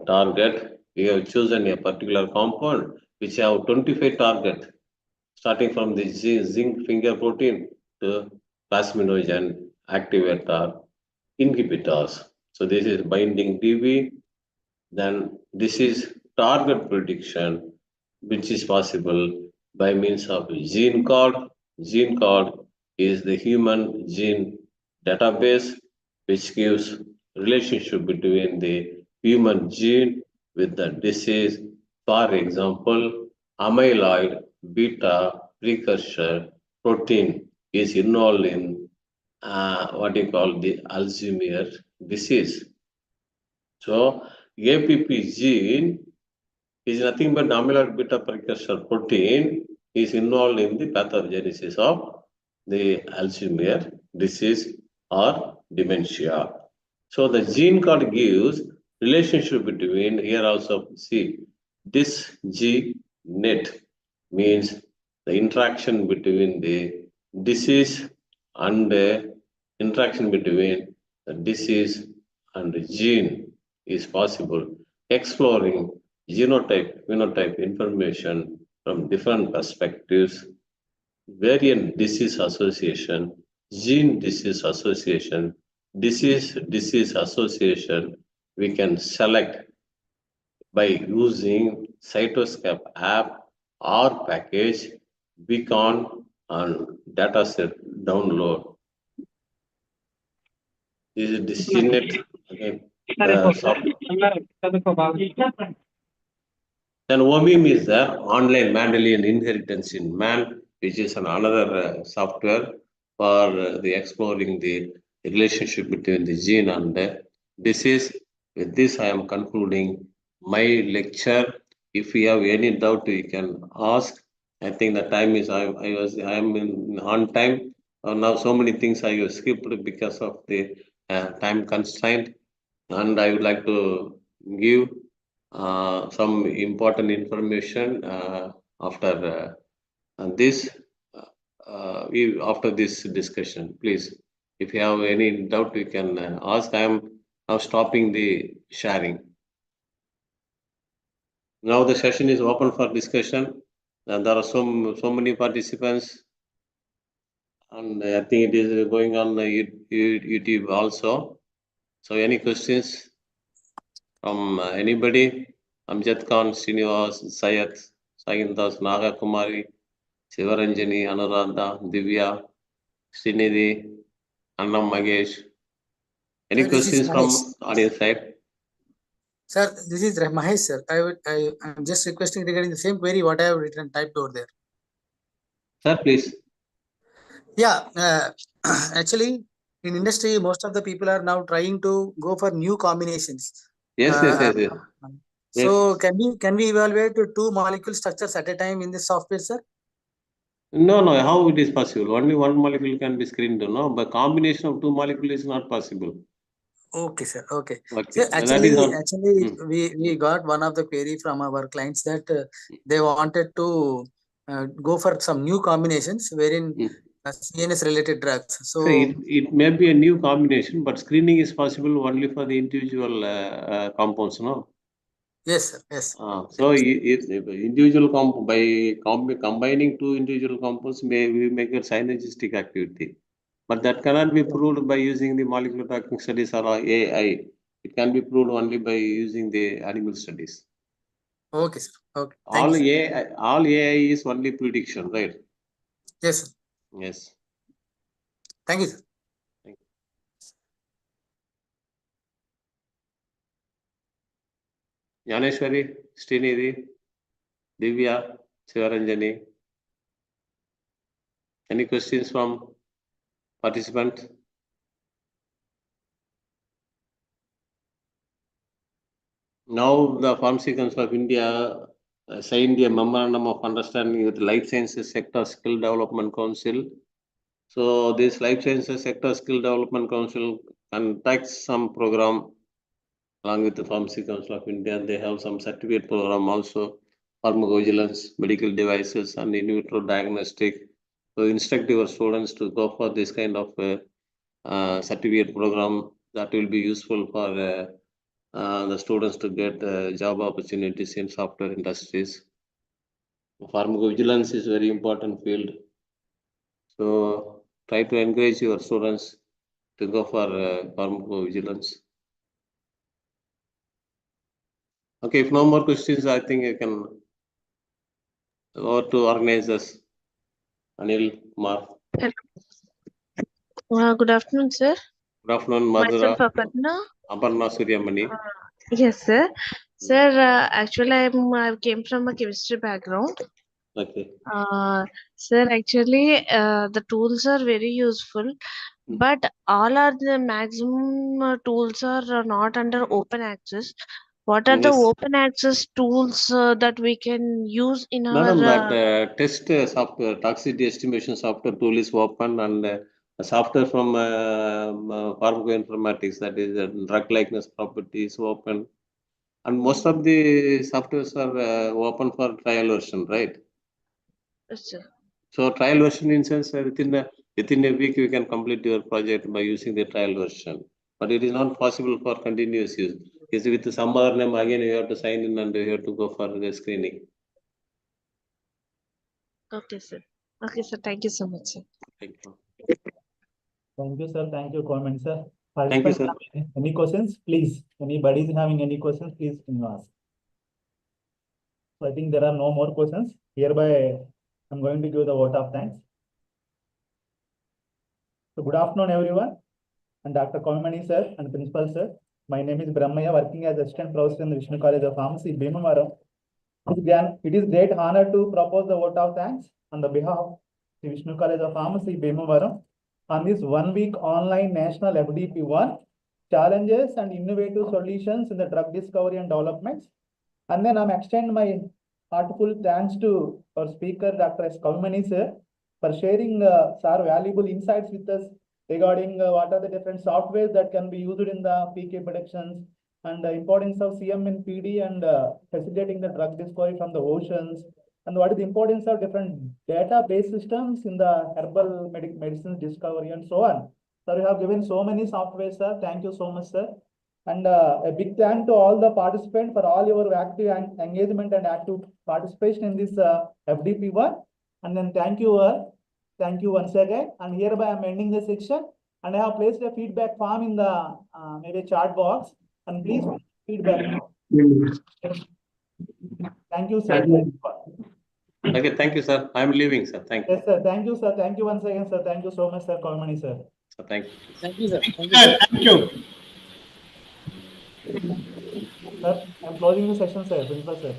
target. We have chosen a particular compound which have 25 target, starting from the zinc finger protein to plasminogen activator inhibitors. So this is binding DB. Then this is target prediction, which is possible by means of gene code. Gene code is the human gene database, which gives relationship between the human gene with the disease. For example, amyloid beta precursor protein is involved in what you call the Alzheimer's disease. So APP gene is nothing but amyloid beta precursor protein is involved in the pathogenesis of the Alzheimer's disease. or dementia. So the gene code gives relationship between, here also see, this G net means the interaction between the disease and the interaction between the disease and the gene is possible, exploring genotype, phenotype information from different perspectives, variant disease association, gene disease association, disease association, we can select by using Cytoscape app or package, beacon and dataset download. This is the CNET again. Then OMIM is the online Mendelian inheritance in man, which is another software for the exploring the relationship between the gene and the disease. With this, I am concluding my lecture. If you have any doubt, you can ask. I think the time is I am on time. Now so many things I have skipped because of the time constraint, and I would like to give some important information after this after this discussion. Please, if you have any doubt, you can ask. I am now stopping the sharing. Now the session is open for discussion, and there are so many participants, and I think it is going on YouTube also. So, any questions from anybody? Amjad Khan, Srinivas, Sayat, Sagindas, Naga Kumari, Sivaranjani, Anuradha, Divya, Srinidhi, Annam Magesh. Any Sir, this is questions from Mahesh. audience side? Sir, this is Mahesh, sir. I'm just requesting regarding the same query what I have written typed over there. Sir, please. Yeah, actually, in industry, most of the people are now trying to go for new combinations. Yes, yes. So, can we evaluate two molecule structures at a time in this software, sir? No, how it is possible? Only one molecule can be screened, no? But combination of two molecules is not possible. Okay, sir. Okay. Okay. So actually, we got one of the query from our clients that they wanted to go for some new combinations wherein CNS related drugs. So it may be a new combination, but screening is possible only for the individual compounds, no? Yes, sir. Yes. So individual combining two individual compounds we make a synergistic activity, but that cannot be proved by using the molecular tracking studies or AI. It can be proved only by using the animal studies. Okay, sir. Okay. All AI is only prediction, right? Yes, sir. Yes. Thank you, sir. Yaneshwari, Srinidhi, Divya, Sivaranjani. Any questions from participant? Now the Pharmacy Council of India signed a memorandum of understanding with Life Sciences Sector Skill Development Council. So this Life Sciences Sector Skill Development Council conducts some program along with the Pharmacy Council of India. They have some certificate program also, pharmacovigilance, medical devices, and in vitro diagnostic. So instruct your students to go for this kind of certificate program that will be useful for the students to get job opportunities in software industries. Pharmacovigilance is very important field. So try to encourage your students to go for pharmacovigilance. Okay, if no more questions, I think I can go to organizers. Anil Kumar. Good afternoon, sir. Good afternoon, Madhura. Myself, Aparna Suryamani. Yes, sir. Sir, actually, I came from a chemistry background. Okay. Sir, actually, the tools are very useful, but all are the maximum tools are not under open access. What are the open access tools that we can use in our? Madam, that test software, toxicity estimation software tool is open, and software from pharmacoinformatics, that is drug likeness properties open. And most of the softwares are open for trial version, right? Yes, sir. So trial version in sense within a week you can complete your project by using the trial version. But it is not possible for continuous use. Is with some other name again you have to sign in and you have to go for the screening. Okay, sir. Okay, sir. Thank you so much, sir. Thank you. Thank you, sir. Thank you, comment, sir. Thank you, sir. Participants, any questions, please? Anybody is having any questions, please can you ask. So I think there are no more questions. Hereby, I'm going to give the vote of thanks. So good afternoon, everyone. And Dr. Kolmani, sir, and Principal, sir. My name is Brahmaya, working as Assistant Professor in the Vishnu College of Pharmacy, Bhimavaram. It is great honor to propose the vote of thanks on the behalf of the Vishnu College of Pharmacy, Bhimavaram, on this 1 week online national FDP 1 challenges and innovative solutions in the drug discovery and developments. And then I'm extend my heartful thanks to our speaker, Dr. S. Kalmani, sir, for sharing sir valuable insights with us regarding what are the different softwares that can be used in the PK predictions and the importance of CM in PD and facilitating the drug discovery from the oceans, and what is the importance of different database systems in the herbal medicines discovery and so on. Sir, you have given so many softwares, sir. Thank you so much, sir. And a big thank to all the participants for all your active engagement and active participation in this FDP1. And then thank you once again. And hereby I'm ending the section. And I have placed a feedback form in the maybe chat box. And please feedback. Thank you, sir. Okay, thank you, sir. I'm leaving, sir. Thank you. Yes, sir. Thank you, sir. Thank you once again, sir. Thank you so much, sir. Kolmani, sir. So thank you. Thank you, sir. Thank you, sir. Thank you. Sir, I'm closing the session, sir. Principal, sir.